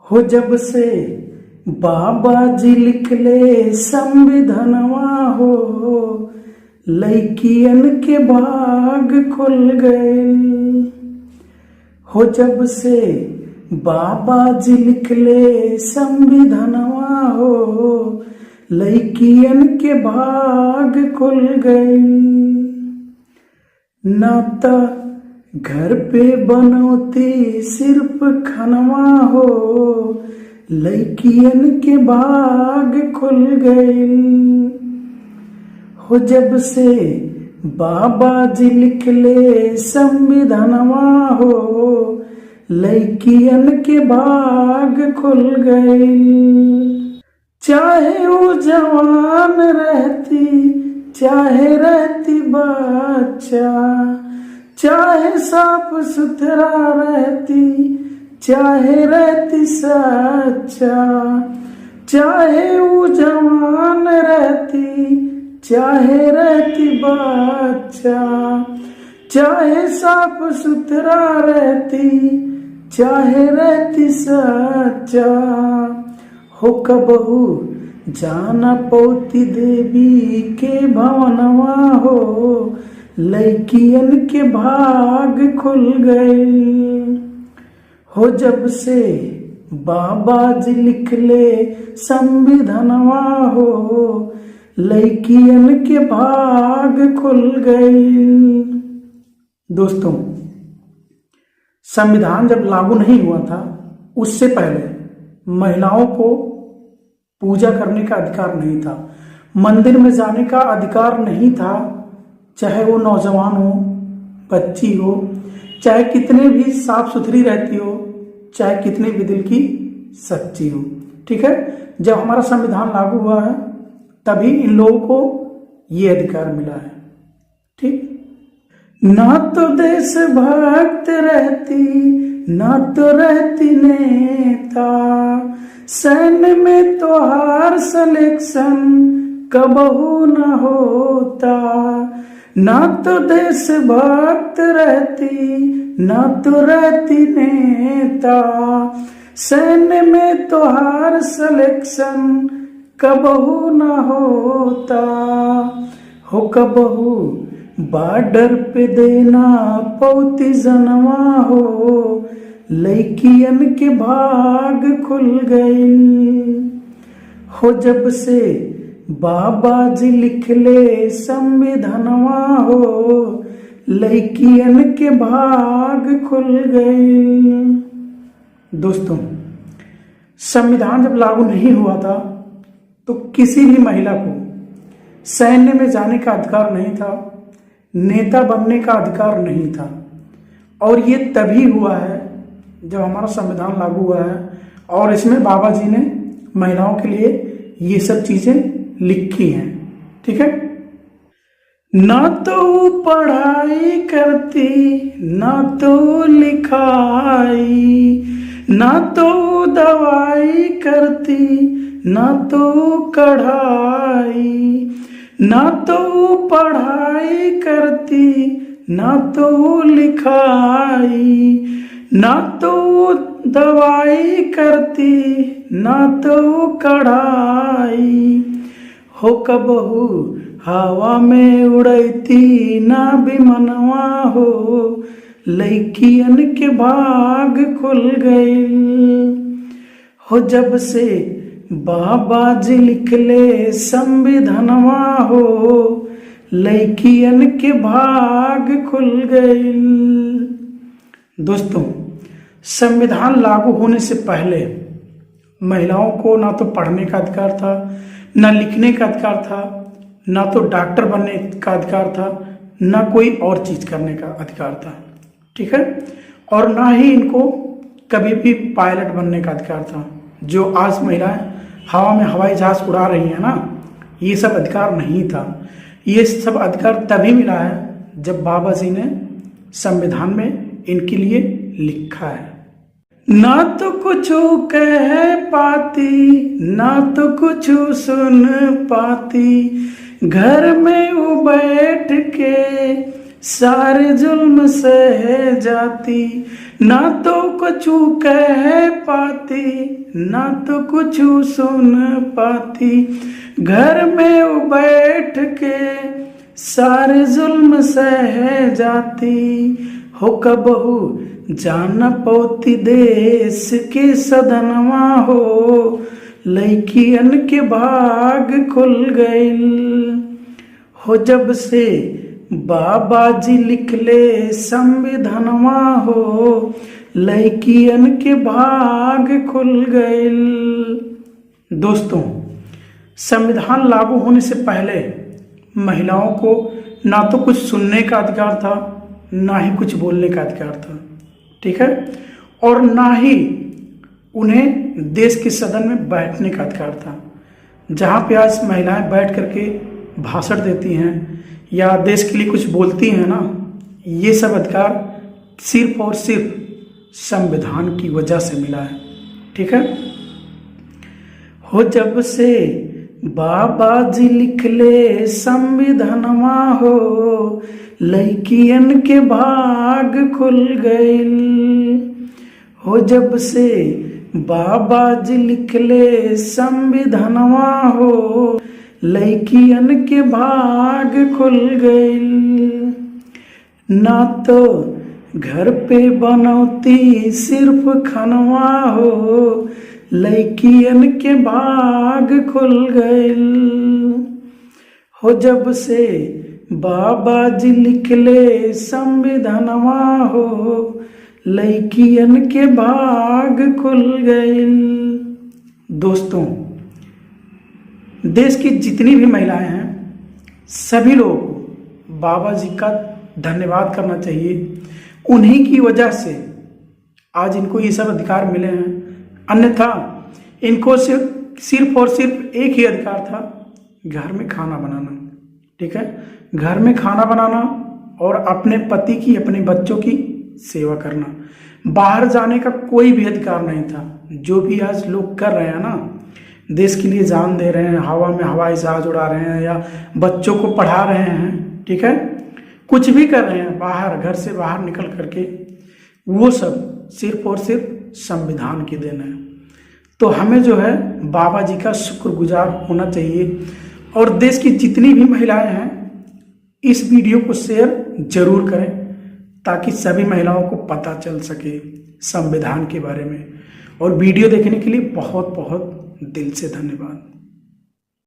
हो जब से बाबा जी लिखले संविधानवा हो, लइकियन के भाग खुल गए। हो जब से बाबा जी लिखले संविधानवा हो, लइकियन के भाग खुल गए। नाता घर पे बनौती सिर्फ खनवा हो, लइकियन के भाग खुल गए। हो जब से बाबा जी लिखले संविधानवा हो, लइकियन के भाग खुल गए। चाहे वो जवान रहती, चाहे रहती बच्चा, चाहे साफ सुथरा रहती, चाहे रहती सच्चा, चाहे वो जवान रहती, चाहे रहती बच्चा, चाहे साफ सुथरा रहती, चाहे रहती सच्चा। हो कबहू जाना पौती देवी के भवनवा हो, लइकियन के भाग खुल गए। हो जब से बाबा जी लिखले संविधानवा हो, लइकियन के भाग खुल गए। दोस्तों, संविधान जब लागू नहीं हुआ था, उससे पहले महिलाओं को पूजा करने का अधिकार नहीं था, मंदिर में जाने का अधिकार नहीं था, चाहे वो नौजवान हो, बच्ची हो, चाहे कितने भी साफ सुथरी रहती हो, चाहे कितने भी दिल की सच्ची हो। ठीक है, जब हमारा संविधान लागू हुआ है तभी इन लोगों को ये अधिकार मिला है। ठीक, ना तो देशभक्त रहती, ना तो रहती नेता, सैन्य में तो हार सिलेक्शन कबहू न होता। ना तो देशभक्त रहती, ना तो रहती नेता, सैन्य में तो हार सिलेक्शन कबहू न होता। हो कबहू बॉर्डर पे देना पौती जनवा हो, लइकियन के भाग खुल गए। हो जब से बाबा जी लिखले संविधानवा हो, लइकियन के भाग खुल गए। दोस्तों, संविधान जब लागू नहीं हुआ था तो किसी भी महिला को सैन्य में जाने का अधिकार नहीं था, नेता बनने का अधिकार नहीं था। और ये तभी हुआ है जब हमारा संविधान लागू हुआ है, और इसमें बाबा जी ने महिलाओं के लिए ये सब चीजें लिखी हैं। ठीक है, ना तो पढ़ाई करती, ना तो लिखाई, ना तो दवाई करती, ना तो कढ़ाई, ना तो पढ़ाई करती, ना तो लिखाई, ना तो दवाई करती, ना तो कढ़ाई। हो कबहू हवा में उड़ती, ना विमानवा हो, लइकियन के भाग खुल गए। हो जब से बाबा जी लिखले संविधानवा हो, लइकियन के भाग खुल गए। दोस्तों, संविधान लागू होने से पहले महिलाओं को ना तो पढ़ने का अधिकार था, ना लिखने का अधिकार था, ना तो डॉक्टर बनने का अधिकार था, ना कोई और चीज करने का अधिकार था। ठीक है, और ना ही इनको कभी भी पायलट बनने का अधिकार था। जो आज महिलाएं हवा में हवाई जहाज उड़ा रही है ना, ये सब अधिकार नहीं था। ये सब अधिकार तभी मिला है जब बाबा जी ने संविधान में इनके लिए लिखा है। ना तो कुछ कह पाती, ना तो कुछ सुन पाती, घर में वो बैठ के सारे जुल्म सह जाती, ना तो कुछ कह पाती ना तो कुछ सुन पाती, घर में वो बैठ के सारे जुल्म सह जाती। हो कबहू जान पौती देश के सदनवा हो, लड़कियन के भाग खुल गइल। हो जब से बाबा जी लिखले संविधानवा हो, लड़कियन के भाग खुल गइल। दोस्तों, संविधान लागू होने से पहले महिलाओं को ना तो कुछ सुनने का अधिकार था, ना ही कुछ बोलने का अधिकार था, ठीक है, और ना ही उन्हें देश के सदन में बैठने का अधिकार था। जहाँ पे आज महिलाएं बैठ करके भाषण देती हैं या देश के लिए कुछ बोलती हैं ना, ये सब अधिकार सिर्फ और सिर्फ संविधान की वजह से मिला है, ठीक है। हो जब से बाबा जी लिखले संविधानवा हो, लड़कियन के भाग खुल गइल। हो जब से बाबा जी लिखले संविधानवा हो, लड़कियन के भाग खुल गइल। ना तो घर पे बनौती सिर्फ खनवा हो, लड़कियन के भाग खुल गइल। हो जब से बाबा जी लिखले संविधानवा हो, लड़कियन के भाग खुल गइल। दोस्तों, देश की जितनी भी महिलाएं हैं, सभी लोगों को बाबा जी का धन्यवाद करना चाहिए। उन्हीं की वजह से आज इनको ये सब अधिकार मिले हैं, अन्यथा इनको सिर्फ और सिर्फ एक ही अधिकार था, घर में खाना बनाना, ठीक है, घर में खाना बनाना और अपने पति की, अपने बच्चों की सेवा करना। बाहर जाने का कोई भी अधिकार नहीं था। जो भी आज लोग कर रहे हैं ना, देश के लिए जान दे रहे हैं, हवा में हवाई जहाज उड़ा रहे हैं या बच्चों को पढ़ा रहे हैं, ठीक है, कुछ भी कर रहे हैं बाहर, घर से बाहर निकल करके, वो सब सिर्फ और सिर्फ संविधान की देन है। तो हमें जो है बाबा जी का शुक्रगुजार होना चाहिए। और देश की जितनी भी महिलाएं हैं, इस वीडियो को शेयर जरूर करें ताकि सभी महिलाओं को पता चल सके संविधान के बारे में। और वीडियो देखने के लिए बहुत बहुत दिल से धन्यवाद।